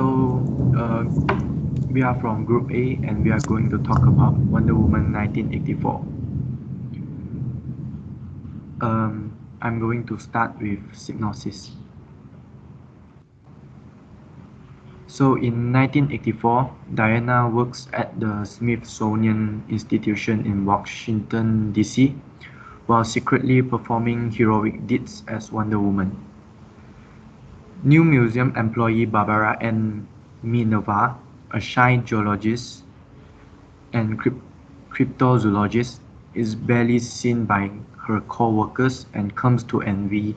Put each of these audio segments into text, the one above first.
So, uh, we are from Group A and we are going to talk about Wonder Woman 1984. I'm going to start with synopsis. So, in 1984, Diana works at the Smithsonian Institution in Washington, D.C., while secretly performing heroic deeds as Wonder Woman. New museum employee Barbara Ann Minerva, a shy geologist and cryptozoologist, is barely seen by her co-workers and comes to envy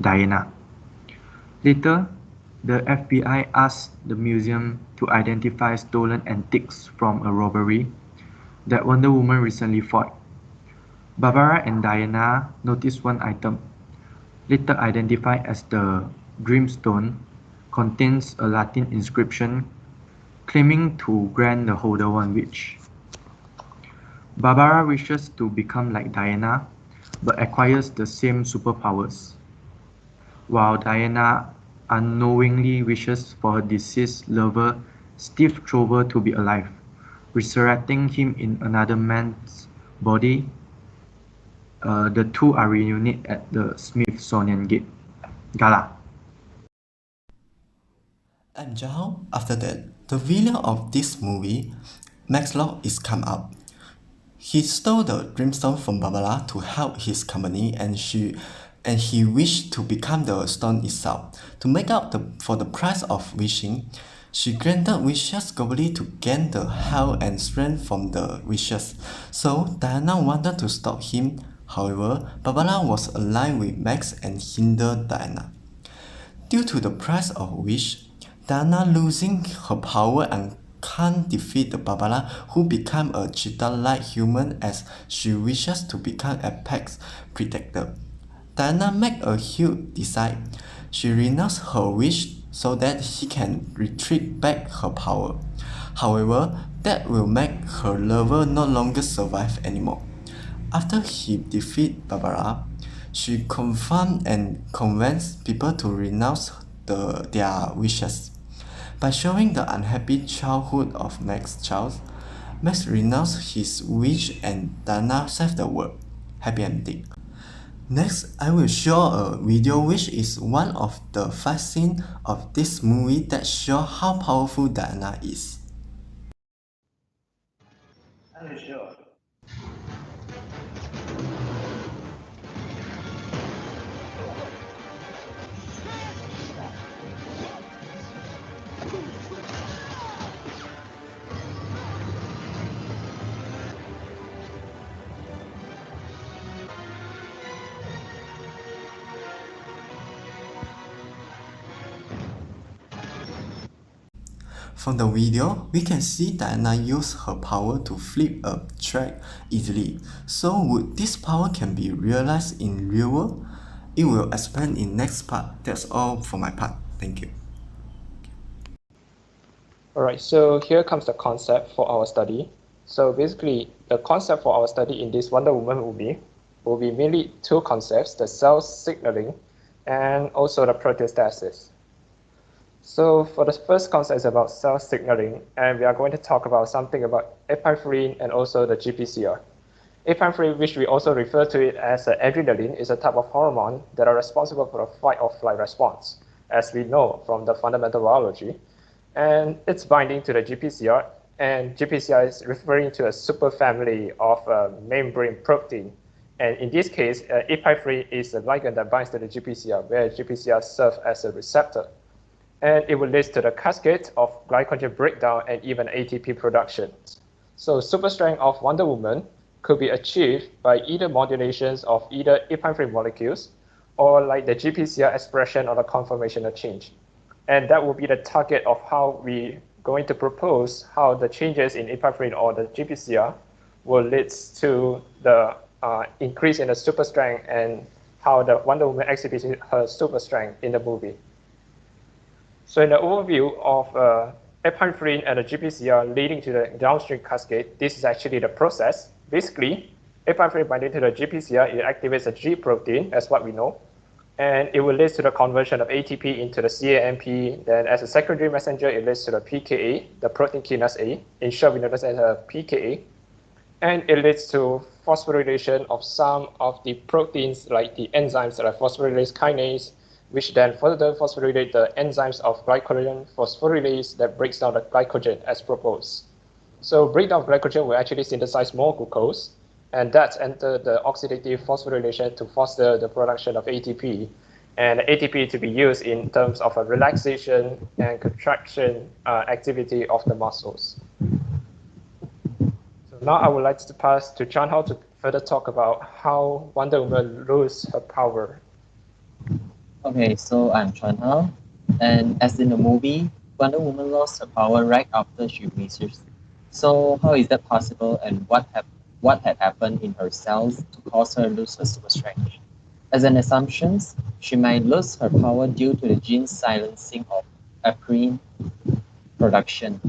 Diana. Later, the FBI asks the museum to identify stolen antiques from a robbery that Wonder Woman recently fought. Barbara and Diana notice one item, later identified as the Dreamstone, contains a Latin inscription claiming to grant the holder one wish. Barbara wishes to become like Diana, but acquires the same superpowers, while Diana unknowingly wishes for her deceased lover Steve Trevor to be alive, resurrecting him in another man's body. The two are reunited at the Smithsonian Gala. And Jao, after that, the villain of this movie, Max Locke, is come up. He stole the Dreamstone from Barbara to help his company, and he wished to become the stone itself. To make up for the price of wishing, she granted wishes globally to gain the health and strength from the wishes. So Diana wanted to stop him. However, Barbara was aligned with Max and hindered Diana. Due to the price of wish, Diana losing her power and can't defeat Barbara, who become a cheetah-like human as she wishes to become Apex Protector. Diana make a huge decide. She renounced her wish so that she can retrieve back her power. However, that will make her lover no longer survive anymore. After he defeats Barbara, she confronts and convinces people to renounce their wishes. By showing the unhappy childhood of Max Charles, Max renounced his wish and Diana saved the world. Happy ending. Next, I will show a video which is one of the 5 scenes of this movie that show how powerful Diana is. Are you sure? From the video, we can see Diana use her power to flip a track easily. So would this power can be realized in real world? It will explain in next part. That's all for my part. Thank you. Alright, so here comes the concept for our study. So basically, the concept for our study in this Wonder Woman movie will be mainly 2 concepts, the cell signaling and also the proteostasis. So for the first concept is about cell signaling, and we are going to talk about something about epinephrine and also the GPCR. Epinephrine, which we also refer to it as adrenaline, is a type of hormone that are responsible for the fight or flight response, as we know from the fundamental biology. And it's binding to the GPCR, and GPCR is referring to a superfamily of membrane protein. And in this case, epinephrine is a ligand that binds to the GPCR, where GPCR serves as a receptor. And it will lead to the cascade of glycogen breakdown and even ATP production. So superstrength of Wonder Woman could be achieved by either modulations of either epinephrine molecules or like the GPCR expression or the conformational change. And that will be the target of how we going to propose how the changes in epinephrine or the GPCR will lead to the increase in the superstrength and how the Wonder Woman exhibits her superstrength in the movie. So in the overview of epinephrine and the GPCR leading to the downstream cascade, this is actually the process. Basically, epinephrine binding to the GPCR, it activates a G protein, as what we know. And it will lead to the conversion of ATP into the CAMP. Then as a secondary messenger, it leads to the PKA, the protein kinase A. In short, we know this as a PKA. And it leads to phosphorylation of some of the proteins like the enzymes like phosphorylase kinase, which then further phosphorylate the enzymes of glycogen phosphorylase that breaks down the glycogen as proposed. So breakdown of glycogen will actually synthesize more glucose, and that's enter the oxidative phosphorylation to foster the production of ATP, and ATP to be used in terms of a relaxation and contraction activity of the muscles. So now I would like to pass to Chan Hao to further talk about how Wonder Woman loses her power. Okay, so I'm Chuan Hao, and as in the movie, Wonder Woman lost her power right after she researched. So how is that possible, and what had happened in her cells to cause her lose her super strength? As an assumption, she might lose her power due to the gene silencing of apirin production.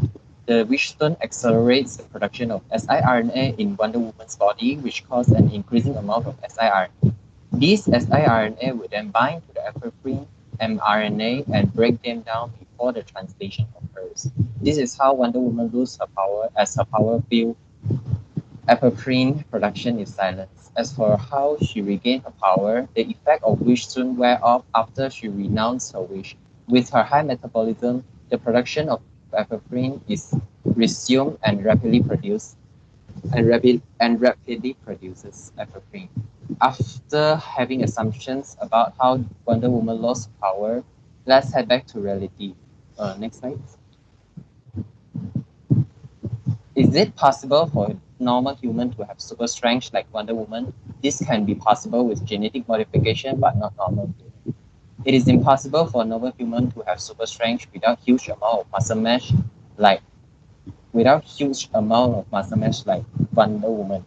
The Wishstone accelerates the production of siRNA in Wonder Woman's body, which causes an increasing amount of siRNA. These siRNA will then bind to the apirin mRNA and break them down before the translation occurs. This is how Wonder Woman loses her power, as her power field apirin production is silenced. As for how she regained her power, the effect of wish soon wear off after she renounced her wish. With her high metabolism, the production of apirin is resumed and rapidly produces apirin. After having assumptions about how Wonder Woman lost power, let's head back to reality. Next slide. Is it possible for a normal human to have super strength like Wonder Woman? This can be possible with genetic modification, but not normal human. It is impossible for a normal human to have super strength without huge amount of muscle mass like Wonder Woman.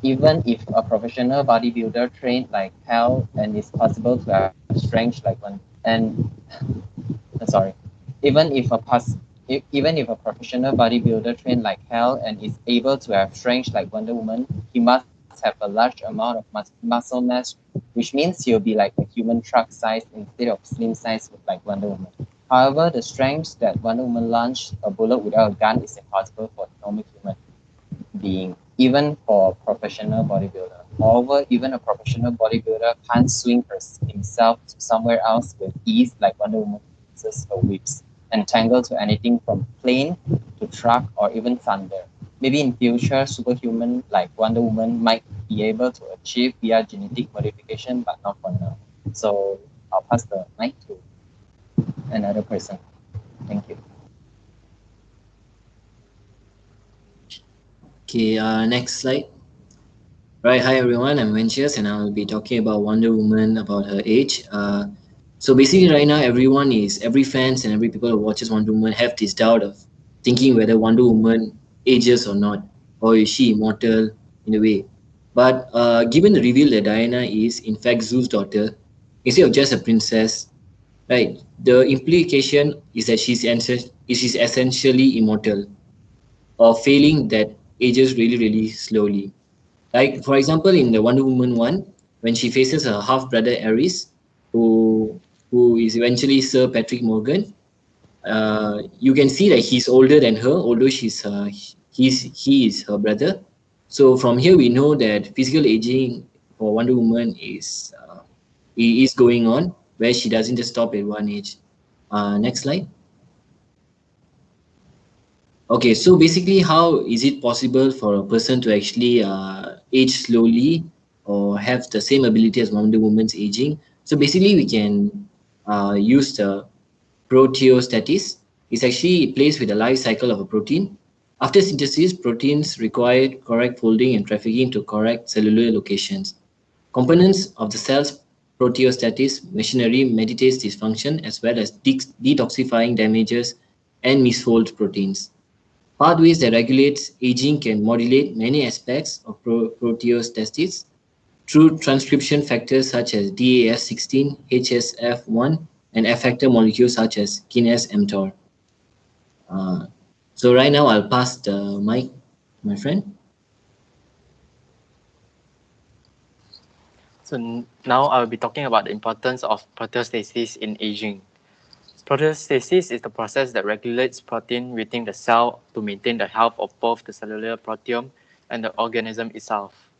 Even if a professional bodybuilder trained like hell and is possible to have strength like one and sorry, even if a professional bodybuilder trained like hell and is able to have strength like Wonder Woman, he must have a large amount of muscle mass, which means he'll be like a human truck size instead of slim size like Wonder Woman. However, the strength that Wonder Woman launched a bullet without a gun is impossible for a normal human being, even for a professional bodybuilder. Moreover, even a professional bodybuilder can't swing himself to somewhere else with ease like Wonder Woman uses her whips and tangle to anything from plane to truck or even thunder. Maybe in future, superhuman like Wonder Woman might be able to achieve via genetic modification, but not for now. So I'll pass the mic to another person. Thank you. Okay, next slide. Right, hi everyone, I'm Mencius and I'll be talking about Wonder Woman, about her age. So basically right now every fans and every people who watches Wonder Woman have this doubt of thinking whether Wonder Woman ages or not, or is she immortal in a way. But given the reveal that Diana is in fact Zeus' daughter, instead of just a princess, right, the implication is that she's essentially immortal, or failing that ages really, really slowly. Like, for example, in the Wonder Woman 1, when she faces her half brother Ares, who is eventually Sir Patrick Morgan, you can see that he's older than her, although he is her brother. So from here we know that physical aging for Wonder Woman is going on, where she doesn't just stop at one age. Next slide. Okay, so basically, how is it possible for a person to actually age slowly or have the same ability as Wonder Woman's aging? So basically, we can use the proteostasis. It's actually placed with the life cycle of a protein. After synthesis, proteins require correct folding and trafficking to correct cellular locations. Components of the cell's proteostasis machinery mediates this function as well as detoxifying damages and misfold proteins. Pathways that regulate aging can modulate many aspects of proteostasis through transcription factors such as DAF16, HSF1, and effector molecules such as kinase mTOR. So right now I'll pass the mic to my friend. Now I will be talking about the importance of proteostasis in aging. Proteostasis is the process that regulates protein within the cell to maintain the health of both the cellular proteome and the organism itself.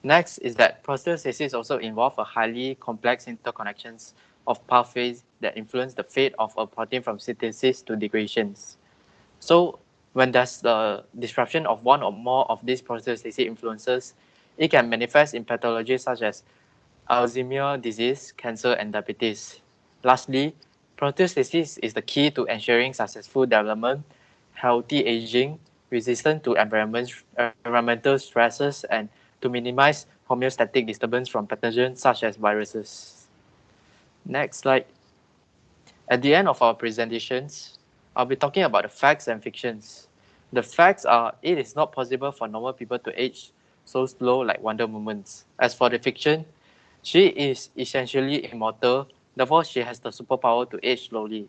Next is that proteostasis also involves a highly complex interconnections of pathways that influence the fate of a protein from synthesis to degradation. So when there's the disruption of one or more of these proteostasis influences, it can manifest in pathologies such as Alzheimer's disease, cancer, and diabetes. Lastly, proteostasis is the key to ensuring successful development, healthy aging, resistant to environmental stresses, and to minimize homeostatic disturbance from pathogens such as viruses. Next slide. At the end of our presentations, I'll be talking about the facts and fictions. The facts are it is not possible for normal people to age so slow like Wonder Woman. As for the fiction, she is essentially immortal, therefore she has the superpower to age slowly.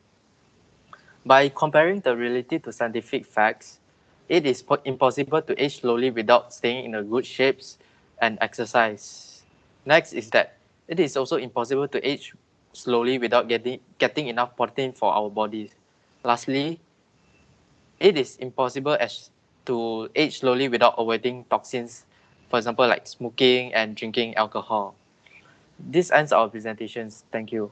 By comparing the reality to scientific facts, it is impossible to age slowly without staying in a good shapes and exercise. Next is that it is also impossible to age slowly without getting enough protein for our bodies. Lastly, it is impossible as to age slowly without avoiding toxins, for example, like smoking and drinking alcohol. This ends our presentations. Thank you.